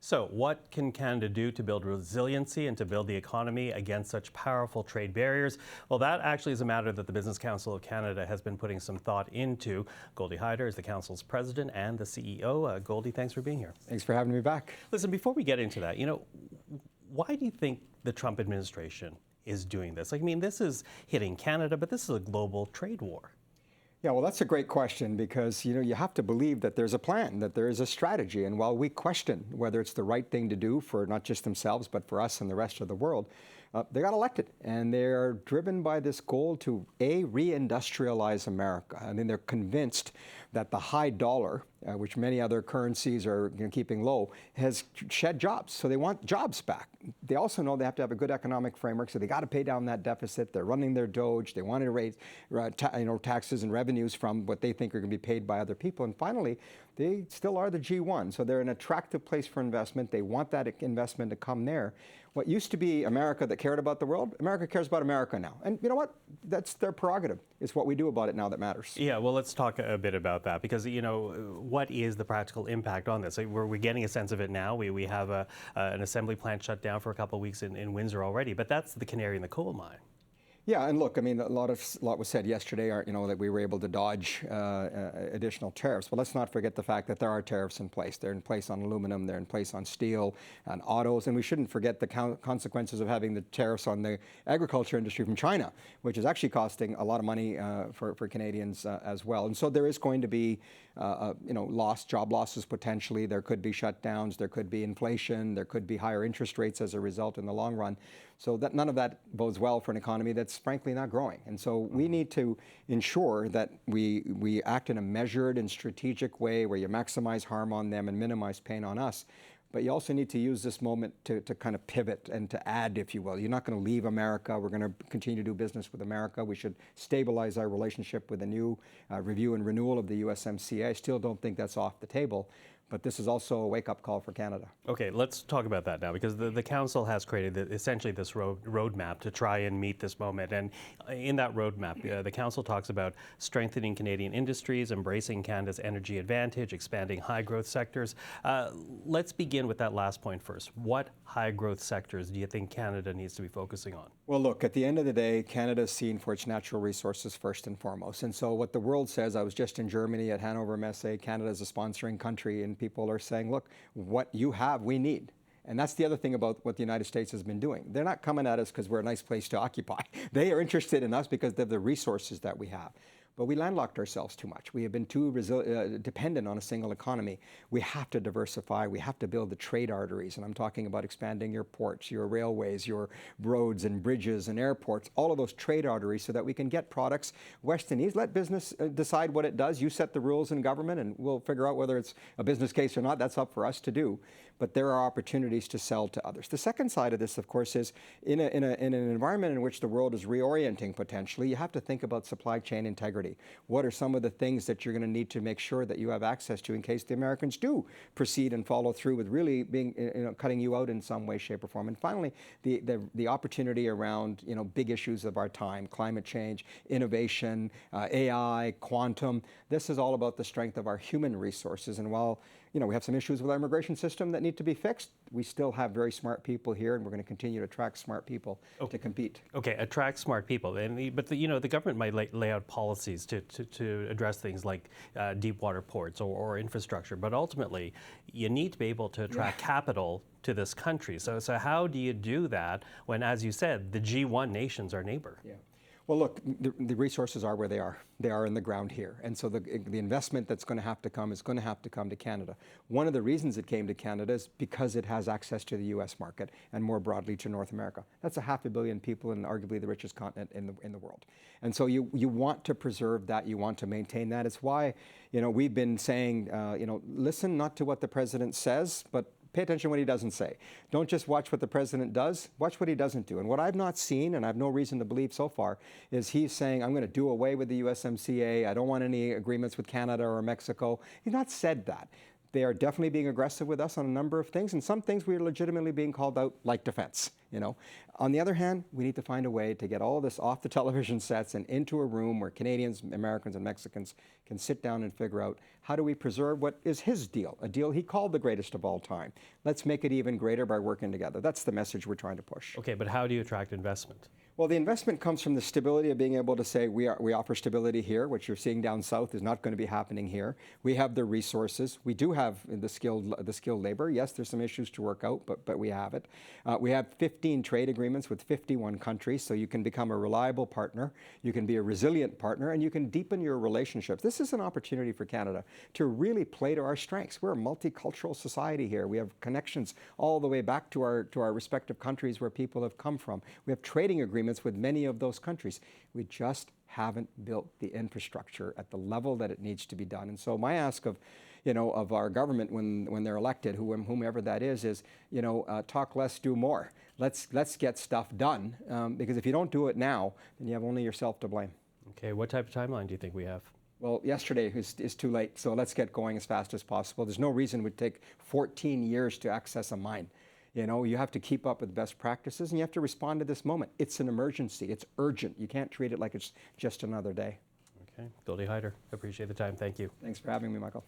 So, what can Canada do to build resiliency and to build the economy against such powerful trade barriers? Well, that actually is a matter that the Business Council of Canada has been putting some thought into. Goldy Hyder is the Council's president and the CEO. Goldy, thanks for being here. Thanks for having me back. Listen, before we get into that, why do you think the Trump administration is doing this? I mean, this is hitting Canada, but this is a global trade war. Yeah, well, that's a great question because, you have to believe that there's a plan, that there is a strategy. And while we question whether it's the right thing to do for not just themselves, but for us and the rest of the world, they got elected. And they're driven by this goal to, A, reindustrialize America. I mean, they're convinced that the high dollar, which many other currencies are keeping low, has shed jobs. So they want jobs back. They also know they have to have a good economic framework, so they got to pay down that deficit. They're running their Doge. They want to raise taxes and revenues from what they think are going to be paid by other people. And finally, they still are the G1. So they're an attractive place for investment. They want that investment to come there. What used to be America that cared about the world, America cares about America now. And you know what? That's their prerogative. It's what we do about it now that matters. Yeah, well, let's talk a bit about that because, what is the practical impact on this? We're getting a sense of it now. We have an assembly plant shut down for a couple of weeks in Windsor already, but that's the canary in the coal mine. Yeah, and look, I mean, a lot was said yesterday, that we were able to dodge additional tariffs. But let's not forget the fact that there are tariffs in place. They're in place on aluminum, they're in place on steel and autos, and we shouldn't forget the consequences of having the tariffs on the agriculture industry from China, which is actually costing a lot of money for Canadians as well. And so there is going to be, job losses potentially. There could be shutdowns, there could be inflation, there could be higher interest rates as a result in the long run. So that none of that bodes well for an economy that's frankly not growing. And so we need to ensure that we act in a measured and strategic way where you maximize harm on them and minimize pain on us. But you also need to use this moment to kind of pivot and to add, if you will. You're not going to leave America. We're going to continue to do business with America. We should stabilize our relationship with a new review and renewal of the USMCA. I still don't think that's off the table. But this is also a wake-up call for Canada. Okay, let's talk about that now, because the Council has created essentially this roadmap to try and meet this moment. And in that roadmap, the Council talks about strengthening Canadian industries, embracing Canada's energy advantage, expanding high-growth sectors. Let's begin with that last point first. What high-growth sectors do you think Canada needs to be focusing on? Well, look, at the end of the day, Canada is seen for its natural resources first and foremost. And so what the world says, I was just in Germany at Hanover Messe, Canada is a sponsoring country, and people are saying, look, what you have, we need. And that's the other thing about what the United States has been doing. They're not coming at us because we're a nice place to occupy. They are interested in us because of the resources that we have. But we landlocked ourselves too much. We have been too dependent on a single economy. We have to diversify. We have to build the trade arteries. And I'm talking about expanding your ports, your railways, your roads and bridges and airports, all of those trade arteries so that we can get products west and east. Let business decide what it does. You set the rules in government and we'll figure out whether it's a business case or not. That's up for us to do. But there are opportunities to sell to others. The second side of this, of course, is in an environment in which the world is reorienting potentially, you have to think about supply chain integrity. What are some of the things that you're going to need to make sure that you have access to in case the Americans do proceed and follow through with really being, cutting you out in some way, shape, or form? And finally, the opportunity around, big issues of our time, climate change, innovation, AI, quantum. This is all about the strength of our human resources. And while we have some issues with our immigration system that need to be fixed, we still have very smart people here, and we're going to continue to attract smart people to compete. Okay, attract smart people. But the government might lay out policies to address things like deep water ports or infrastructure. But ultimately, you need to be able to attract capital to this country. So how do you do that when, as you said, the G1 nation's our neighbor? Yeah. Well, look, the resources are where they are. They are in the ground here. And so the investment that's going to have to come is going to have to come to Canada. One of the reasons it came to Canada is because it has access to the U.S. market and more broadly to North America. That's 500 million people and arguably the richest continent in the world. And so you want to preserve that. You want to maintain that. It's why, we've been saying, listen not to what the president says, but pay attention to what he doesn't say. Don't just watch what the president does, watch what he doesn't do. And what I've not seen, and I have no reason to believe so far, is he's saying, I'm going to do away with the USMCA. I don't want any agreements with Canada or Mexico. He's not said that. They are definitely being aggressive with us on a number of things, and some things we are legitimately being called out, like defense. On the other hand, we need to find a way to get all of this off the television sets and into a room where Canadians, Americans, and Mexicans can sit down and figure out how do we preserve what is his deal, a deal he called the greatest of all time. Let's make it even greater by working together. That's the message we're trying to push. Okay, but how do you attract investment? Well, the investment comes from the stability of being able to say we offer stability here. What you're seeing down south is not going to be happening here. We have the resources. We do have the skilled labor. Yes, there's some issues to work out, but we have it. We have 15 trade agreements with 51 countries, so you can become a reliable partner. You can be a resilient partner, and you can deepen your relationships. This is an opportunity for Canada to really play to our strengths. We're a multicultural society here. We have connections all the way back to our respective countries where people have come from. We have trading agreements with many of those countries. We just haven't built the infrastructure at the level that it needs to be done. And so my ask of our government when they're elected, whomever that is talk less, do more. Let's get stuff done, because if you don't do it now, then you have only yourself to blame. Okay, what type of timeline do you think we have? Well, yesterday is too late, so let's get going as fast as possible. There's no reason it would take 14 years to access a mine. You have to keep up with best practices, and you have to respond to this moment. It's an emergency. It's urgent. You can't treat it like it's just another day. Okay, Goldy Hyder, appreciate the time. Thank you. Thanks for having me, Michael.